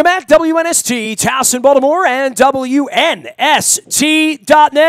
At WNST, Towson, Baltimore, and WNST.net.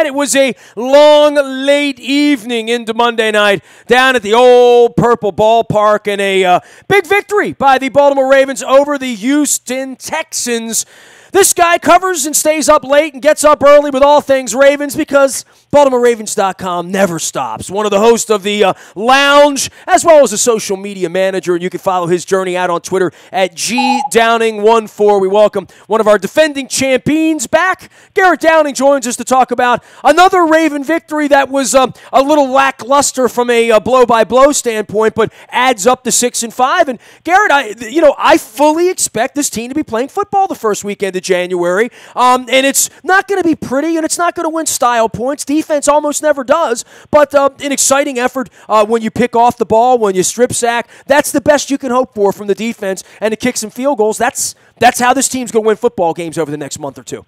It was a long, late evening into Monday night down at the old Purple Ballpark, and a big victory by the Baltimore Ravens over the Houston Texans. This guy covers and stays up late and gets up early with all things Ravens because BaltimoreRavens.com never stops. One of the hosts of the Lounge, as well as a social media manager, and you can follow his journey out on Twitter at GDowning14. We welcome one of our defending champions back. Garrett Downing joins us to talk about another Raven victory that was a little lackluster from a blow-by-blow standpoint, but adds up to 6-5. And Garrett, I fully expect this team to be playing football the first weekend of January, and it's not going to be pretty, and it's not going to win style points. Defense almost never does, but an exciting effort when you pick off the ball, when you strip sack. That's the best you can hope for from the defense, and to kick some field goals. That's how this team's going to win football games over the next month or two.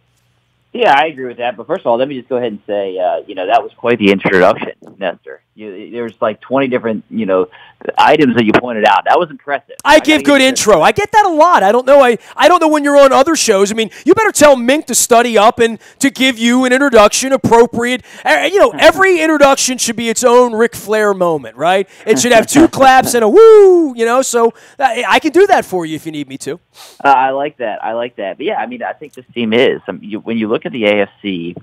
Yeah, I agree with that. But first of all, let me just go ahead and say, that was quite the introduction, Nestor. There's like 20 different, items that you pointed out. That was impressive. I give good intro. I get that a lot. I don't know. I don't know when you're on other shows. I mean, you better tell Mink to study up and to give you an introduction appropriate. Every introduction should be its own Ric Flair moment, right? It should have two claps and a woo, so I can do that for you if you need me to. I like that. But yeah, I think this team is. When you look at the AFC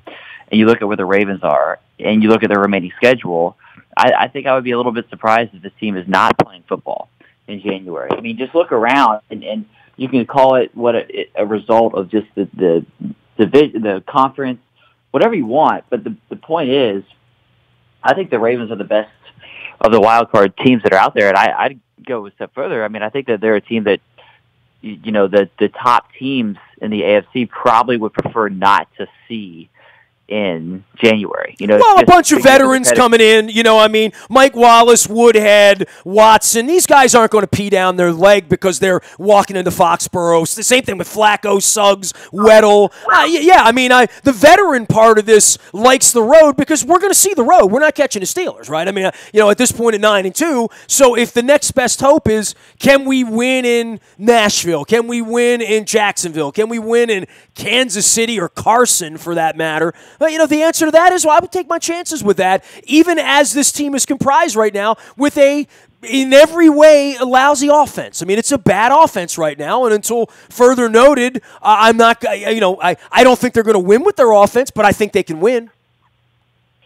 and you look at where the Ravens are and you look at their remaining schedule, I think I would be a little bit surprised if this team is not playing football in January. Just look around, and you can call it a result of just the division, the conference, whatever you want. But the point is, I think the Ravens are the best of the wild card teams that are out there. And I'd go a step further. I think that they're a team that, the top teams in the AFC probably would prefer not to see in January. A bunch of veterans coming in, Mike Wallace, Woodhead, Watson. These guys aren't going to pee down their leg because they're walking into Foxborough. It's the same thing with Flacco, Suggs, Weddle. The veteran part of this likes the road because we're going to see the road. We're not catching the Steelers, right? At this point at 9-2, so if the next best hope is, can we win in Nashville? Can we win in Jacksonville? Can we win in Kansas City or Carson, for that matter? The answer to that is, I would take my chances with that, even as this team is comprised right now with in every way, a lousy offense. It's a bad offense right now, and until further noted, I'm not, I don't think they're going to win with their offense, but I think they can win.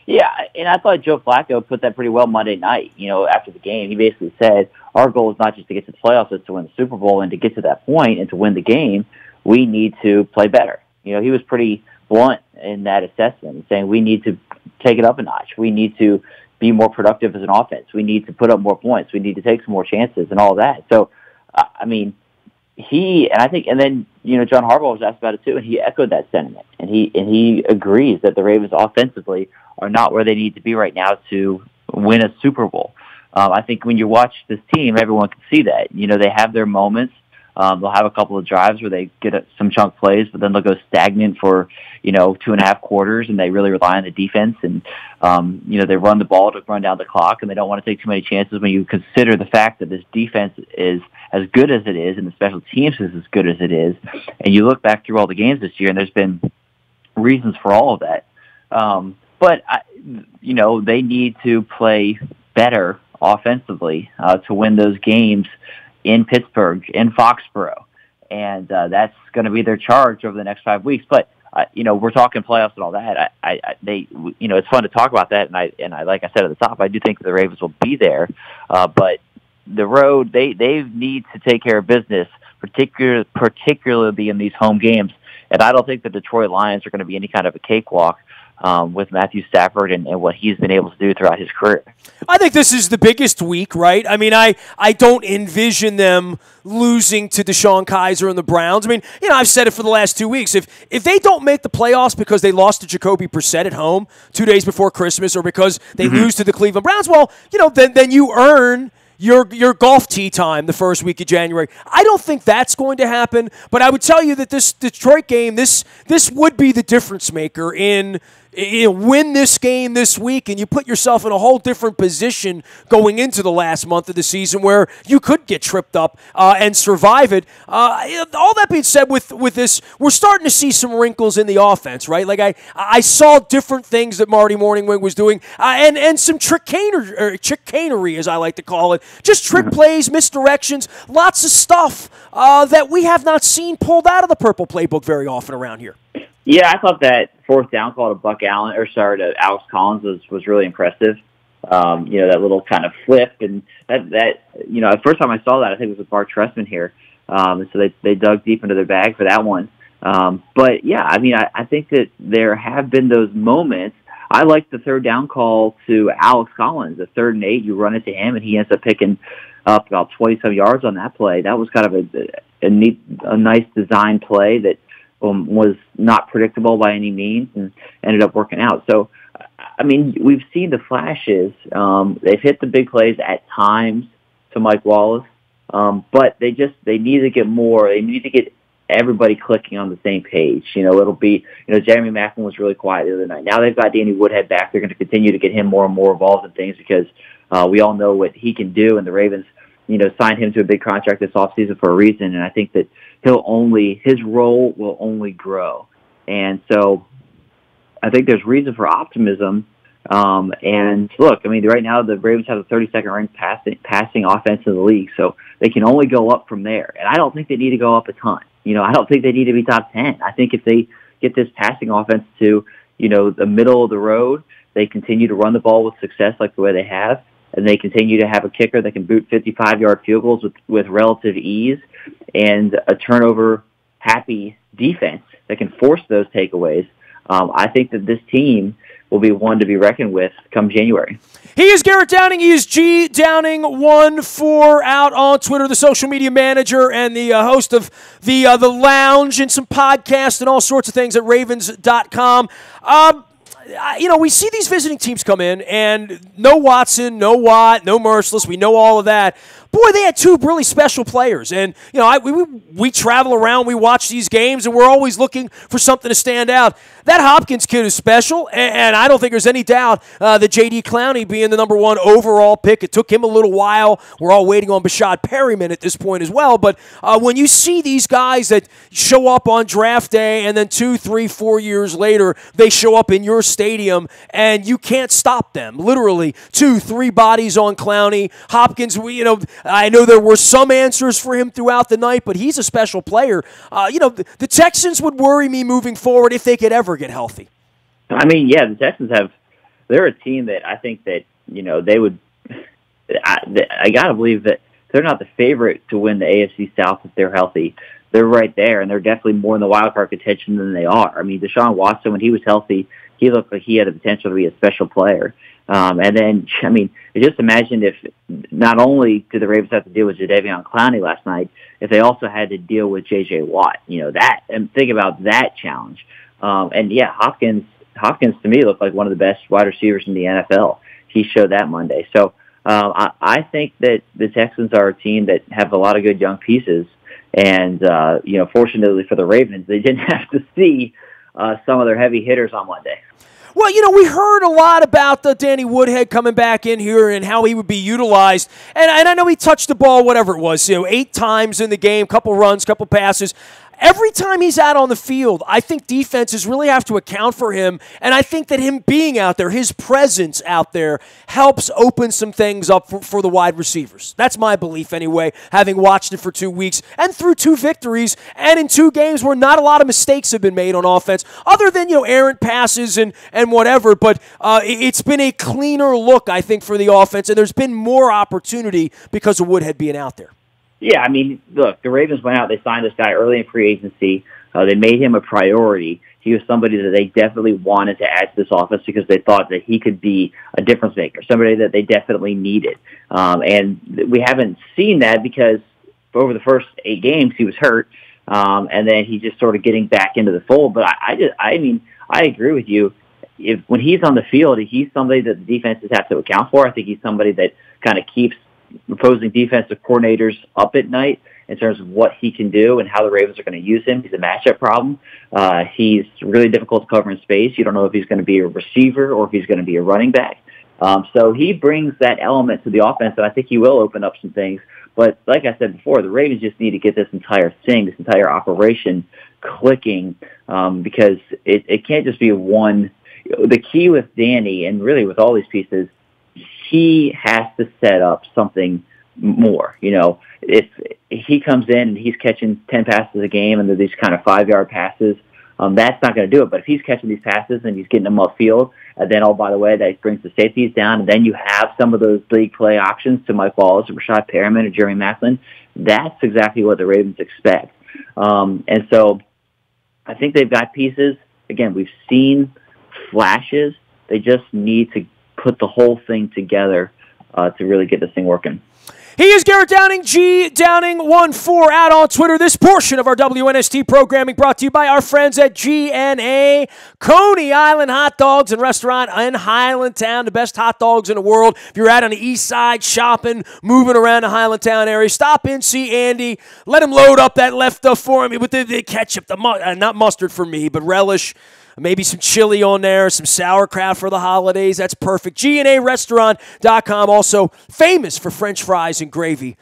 Yeah, and I thought Joe Flacco put that pretty well Monday night, after the game. He basically said, our goal is not just to get to the playoffs, it's to win the Super Bowl, and to get to that point and to win the game, we need to play better. He was pretty blunt in that assessment, saying we need to take it up a notch. We need to be more productive as an offense. We need to put up more points. We need to take some more chances and all that. So, then John Harbaugh was asked about it too, and he echoed that sentiment. And he agrees that the Ravens offensively are not where they need to be right now to win a Super Bowl. I think when you watch this team, everyone can see that. They have their moments. They'll have a couple of drives where they get some chunk plays, but then they'll go stagnant for, 2.5 quarters, and they really rely on the defense. And, they run the ball to run down the clock, and they don't want to take too many chances when you consider the fact that this defense is as good as it is and the special teams is as good as it is. And you look back through all the games this year, and there's been reasons for all of that. They need to play better offensively to win those games in Pittsburgh, in Foxborough, and that's going to be their charge over the next 5 weeks. But we're talking playoffs and all that. It's fun to talk about that, and I like I said at the top, I do think the Ravens will be there. But the road, they need to take care of business, particularly in these home games. And I don't think the Detroit Lions are going to be any kind of a cakewalk with Matthew Stafford and what he's been able to do throughout his career. I think this is the biggest week, right? I don't envision them losing to Deshaun Kaiser and the Browns. I've said it for the last 2 weeks. If they don't make the playoffs because they lost to Jacoby Brissett at home 2 days before Christmas, or because they lose to the Cleveland Browns, then you earn your golf tee time the first week of January. I don't think that's going to happen, but I would tell you that this Detroit game, this would be the difference maker in win this game this week, and you put yourself in a whole different position going into the last month of the season where you could get tripped up and survive it. All that being said, with this, we're starting to see some wrinkles in the offense, right? Like I saw different things that Marty Morningwing was doing, and some chicanery, as I like to call it, just trick plays, misdirections, lots of stuff that we have not seen pulled out of the Purple playbook very often around here. Yeah, I thought that fourth down call to Alex Collins was really impressive. That little kind of flip, and that the first time I saw that, I think it was with Mark Trestman here. So they dug deep into their bag for that one. But yeah, I mean, I think that there have been those moments. I like the third down call to Alex Collins, the 3rd and 8. You run it to him, and he ends up picking up about 20-some yards on that play. That was kind of a nice design play that was not predictable by any means and ended up working out. So, I mean, we've seen the flashes. They've hit the big plays at times to Mike Wallace, but they need to get more. They need to get everybody clicking on the same page. It'll be, Jeremy Maclin was really quiet the other night. Now they've got Danny Woodhead back. They're going to continue to get him more and more involved in things because we all know what he can do, and the Ravens, signed him to a big contract this offseason for a reason, and I think that his role will only grow. And so I think there's reason for optimism. And look, I mean, right now the Ravens have the 32nd ranked passing offense in the league, so they can only go up from there. And I don't think they need to go up a ton. I don't think they need to be top 10. I think if they get this passing offense to, the middle of the road, they continue to run the ball with success like the way they have, and they continue to have a kicker that can boot 55-yard field goals with relative ease, and a turnover-happy defense that can force those takeaways. I think that this team will be one to be reckoned with come January. He is Garrett Downing. He is G Downing14 out on Twitter, the social media manager and the host of the Lounge and some podcasts and all sorts of things at Ravens.com. We see these visiting teams come in, and no Watson, no Watt, no Merciless. We know all of that. Boy, they had 2 really special players. And, we travel around, we watch these games, and we're always looking for something to stand out. That Hopkins kid is special, and I don't think there's any doubt that J.D. Clowney being the number 1 overall pick, it took him a little while. We're all waiting on Bashad Perryman at this point as well. But when you see these guys that show up on draft day and then 2, 3, 4 years later, they show up in your stadium, and you can't stop them. Literally 2, 3 bodies on Clowney. Hopkins, I know there were some answers for him throughout the night, but he's a special player. The Texans would worry me moving forward if they could ever get healthy. I mean, yeah, the Texans they're a team that I think that, they would, I got to believe that they're not the favorite to win the AFC South if they're healthy. They're right there, and they're definitely more in the wild card contention than they are. I mean, Deshaun Watson, when he was healthy, he looked like he had the potential to be a special player. And then, I mean, just imagine if not only did the Ravens have to deal with Jadeveon Clowney last night, if they also had to deal with J.J. Watt, and think about that challenge. And yeah, Hopkins to me looked like one of the best wide receivers in the NFL. He showed that Monday. So I think that the Texans are a team that have a lot of good young pieces. And, fortunately for the Ravens, they didn't have to see some of their heavy hitters on Monday. Well, we heard a lot about Danny Woodhead coming back in here and how he would be utilized. And I know he touched the ball, whatever it was, 8 times in the game, couple runs, couple passes. Every time he's out on the field, I think defenses really have to account for him, and I think that him being out there, his presence out there, helps open some things up for the wide receivers. That's my belief anyway, having watched it for 2 weeks and through 2 victories and in 2 games where not a lot of mistakes have been made on offense, other than errant passes and whatever, but it's been a cleaner look, I think, for the offense, and there's been more opportunity because of Woodhead being out there. Yeah, I mean, look, the Ravens went out, they signed this guy early in free agency. They made him a priority. He was somebody that they definitely wanted to add to this offense because they thought that he could be a difference maker, somebody that they definitely needed. And we haven't seen that because over the first 8 games he was hurt, and then he's just sort of getting back into the fold. But I agree with you. When he's on the field, he's somebody that the defenses have to account for. I think he's somebody that kind of keeps opposing defensive coordinators up at night. in terms of what he can do and how the Ravens are going to use him. He's a matchup problem. He's really difficult to cover in space. You don't know if he's going to be a receiver or if he's going to be a running back. So he brings that element to the offense, and I think he will open up some things. But like I said before, the Ravens just need to get this entire thing, this entire operation clicking, because it can't just be one. The key with Danny, and really with all these pieces, he has to set up something more. If he comes in and he's catching 10 passes a game and they're these kind of 5-yard passes, that's not going to do it. But if he's catching these passes and he's getting them upfield, and then, oh, by the way, that brings the safeties down, and then you have some of those big play options to Mike Wallace or Rashad Perriman or Jeremy Maclin, that's exactly what the Ravens expect. And so I think they've got pieces. Again, we've seen flashes. They just need to put the whole thing together to really get this thing working. He is Garrett Downing, G Downing14 out on Twitter. This portion of our WNST programming brought to you by our friends at GNA Coney Island Hot Dogs and Restaurant in Highlandtown, the best hot dogs in the world. If you're out on the east side shopping, moving around the Highlandtown area, stop in, see Andy, let him load up that left stuff for me with the ketchup, not mustard for me, but relish. Maybe some chili on there, some sauerkraut for the holidays. That's perfect. GNARestaurant.com, also famous for French fries and gravy.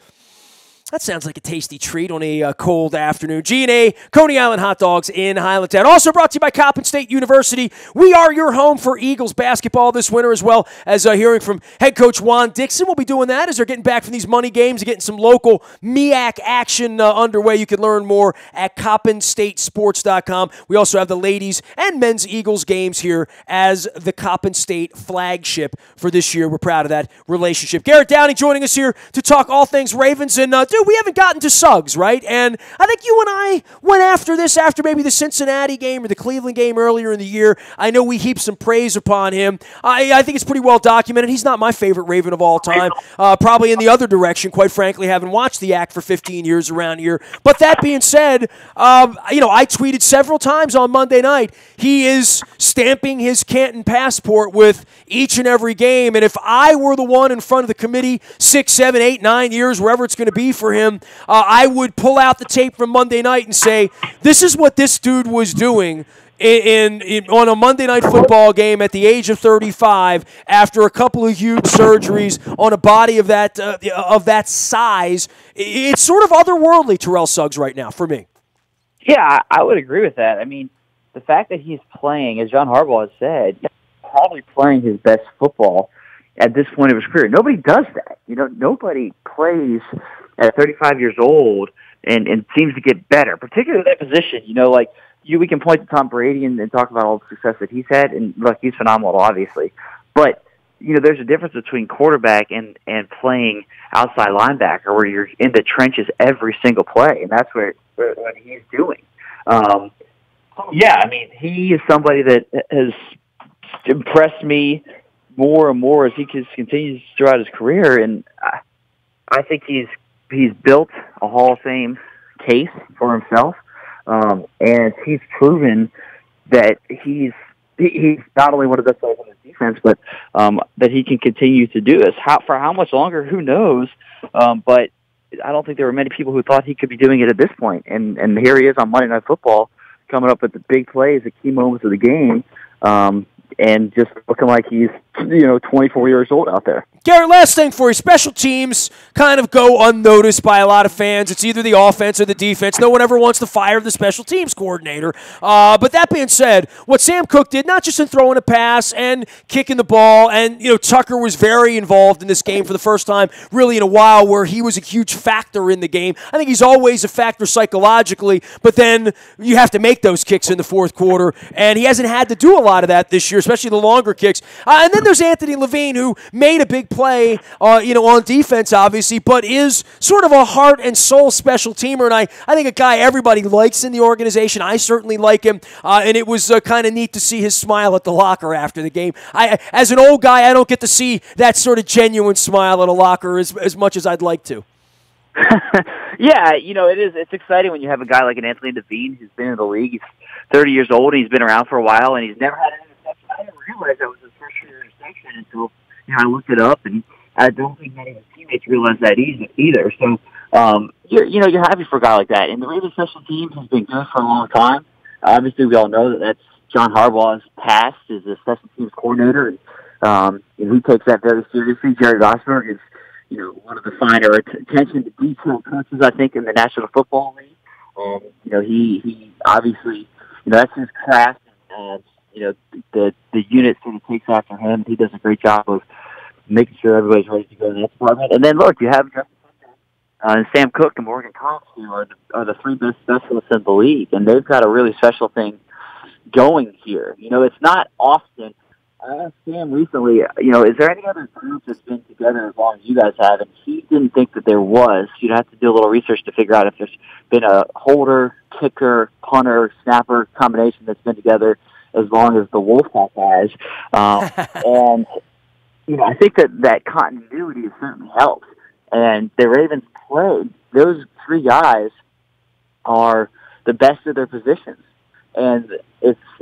That sounds like a tasty treat on a cold afternoon. G&A, Coney Island Hot Dogs in Highlandtown. Also brought to you by Coppin State University. We are your home for Eagles basketball this winter, as well as hearing from head coach Juan Dixon. We'll be doing that as they're getting back from these money games and getting some local MEAC action underway. You can learn more at CoppinStateSports.com. We also have the ladies and men's Eagles games here as the Coppin State flagship for this year. We're proud of that relationship. Garrett Downing joining us here to talk all things Ravens. And, we haven't gotten to Suggs, right? And I think you and I went after this after maybe the Cincinnati game or the Cleveland game earlier in the year. I know we heaped some praise upon him. I think it's pretty well documented. He's not my favorite Raven of all time. Probably in the other direction, quite frankly, having watched the act for 15 years around here. But that being said, I tweeted several times on Monday night, he is stamping his Canton passport with each and every game. And if I were the one in front of the committee 6, 7, 8, 9 years, wherever it's going to be for him, I would pull out the tape from Monday night and say, this is what this dude was doing on a Monday Night Football game at the age of 35 after a couple of huge surgeries on a body of that size. It's sort of otherworldly, Terrell Suggs, right now for me. Yeah, I would agree with that. I mean, the fact that he's playing, as John Harbaugh has said, probably playing his best football at this point of his career. Nobody does that. Nobody plays at 35 years old and seems to get better, particularly at that position. We can point to Tom Brady and talk about all the success that he's had, and look, he's phenomenal, obviously. But, there's a difference between quarterback and playing outside linebacker where you're in the trenches every single play, and that's what he's doing. He is somebody that has impressed me more and more as he continues throughout his career, and I think he's built a Hall of Fame case for himself, and he's proven that he's not only one of the best players on the defense, but that he can continue to do this. For how much longer, who knows? But I don't think there were many people who thought he could be doing it at this point. And here he is on Monday Night Football, coming up with the big plays, the key moments of the game, and just looking like he's 24 years old out there. Garrett, last thing for you. Special teams kind of go unnoticed by a lot of fans. It's either the offense or the defense. No one ever wants to fire the special teams coordinator. But that being said, what Sam Cook did, not just in throwing a pass and kicking the ball, and Tucker was very involved in this game for the first time really in a while where he was a huge factor in the game. I think he's always a factor psychologically, but then you have to make those kicks in the fourth quarter, and he hasn't had to do a lot of that this year, especially the longer kicks. And then there's Anthony Levine, who made a big play, on defense, obviously, but is sort of a heart and soul special teamer, and I think a guy everybody likes in the organization. I certainly like him, and it was kind of neat to see his smile at the locker after the game. As an old guy, I don't get to see that sort of genuine smile at a locker as much as I'd like to. Yeah, it's exciting when you have a guy like an Anthony Levine who's been in the league. He's 30 years old, and he's been around for a while, and he's never had an interception. I didn't realize that was his first year interception until I looked it up, and I don't think many of his teammates realized that either. So you're happy for a guy like that. And the Ravens special teams has been good for a long time. Obviously, we all know that's John Harbaugh's past as a special teams coordinator, and he takes that very seriously. Jerry Rosberg is, one of the finer attention to detail coaches, I think, in the National Football League. He obviously, that's his craft, and the unit sort of takes after him. He does a great job of making sure everybody's ready to go in that department. And then look, you have Sam Cook and Morgan Cox, who are the three best specialists in the league, and they've got a really special thing going here. It's not often. I asked Sam recently, is there any other group that's been together as long as you guys have? And he didn't think that there was. You'd have to do a little research to figure out if there's been a holder, kicker, punter, snapper combination that's been together as long as the Wolfpack has. And, I think that continuity certainly helps. And the Ravens play, those three guys are the best of their positions. And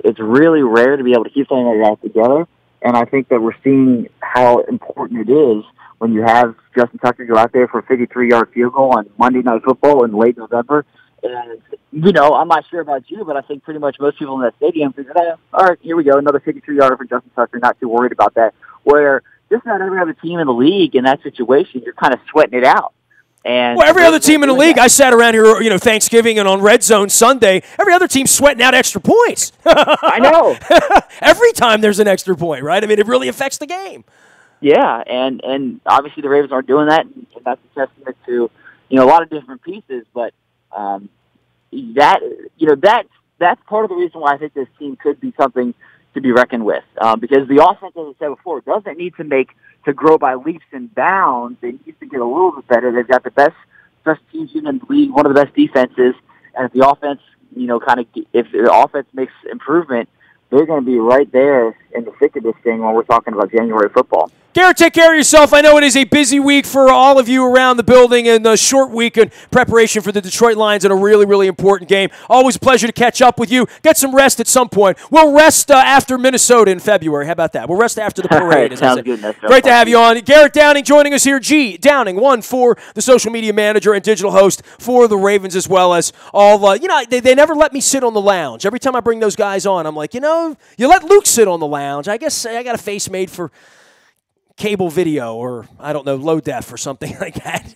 it's really rare to be able to keep something like that together. And I think that we're seeing how important it is when you have Justin Tucker go out there for a 53-yard field goal on Monday Night Football in late November. And, I'm not sure about you, but I think pretty much most people in that stadium figured, all right, here we go, another 53-yarder for Justin Tucker, not too worried about that. Where just about every other team in the league in that situation, you're kind of sweating it out. And every other team in the league, I sat around here, Thanksgiving and on Red Zone Sunday, every other team's sweating out extra points. I know. Every time there's an extra point, right? I mean, it really affects the game. Yeah, and obviously the Ravens aren't doing that, and that's a testament to, a lot of different pieces, but that's part of the reason why I think this team could be something to be reckoned with, because the offense, as I said before, doesn't need to grow by leaps and bounds. They need to get a little bit better. They've got the best teams in the league, one of the best defenses, and if the offense, if the offense makes improvement, they're going to be right there in the thick of this thing when we're talking about January football. Garrett, take care of yourself. I know it is a busy week for all of you around the building and a short week in preparation for the Detroit Lions in a really, really important game. Always a pleasure to catch up with you. Get some rest at some point. We'll rest after Minnesota in February. How about that? We'll rest after the parade. Sounds good, Nestor. Great to have you on. Garrett Downing joining us here. Downing, one for the social media manager and digital host for the Ravens, as well as all they never let me sit on the lounge. Every time I bring those guys on, I'm like, you let Luke sit on the lounge. I guess I got a face made for cable video or, I don't know, low def or something like that.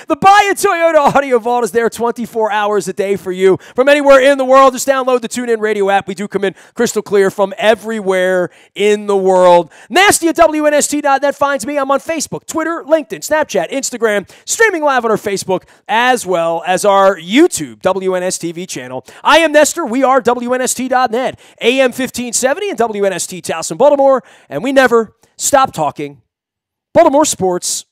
The Buy a Toyota Audio Vault is there 24 hours a day for you. From anywhere in the world, just download the TuneIn Radio app. We do come in crystal clear from everywhere in the world. Nasty at WNST.net finds me. I'm on Facebook, Twitter, LinkedIn, Snapchat, Instagram, streaming live on our Facebook, as well as our YouTube WNSTV channel. I am Nestor. We are WNST.net, AM 1570 and WNST Towson, Baltimore, and we never stop talking Baltimore sports.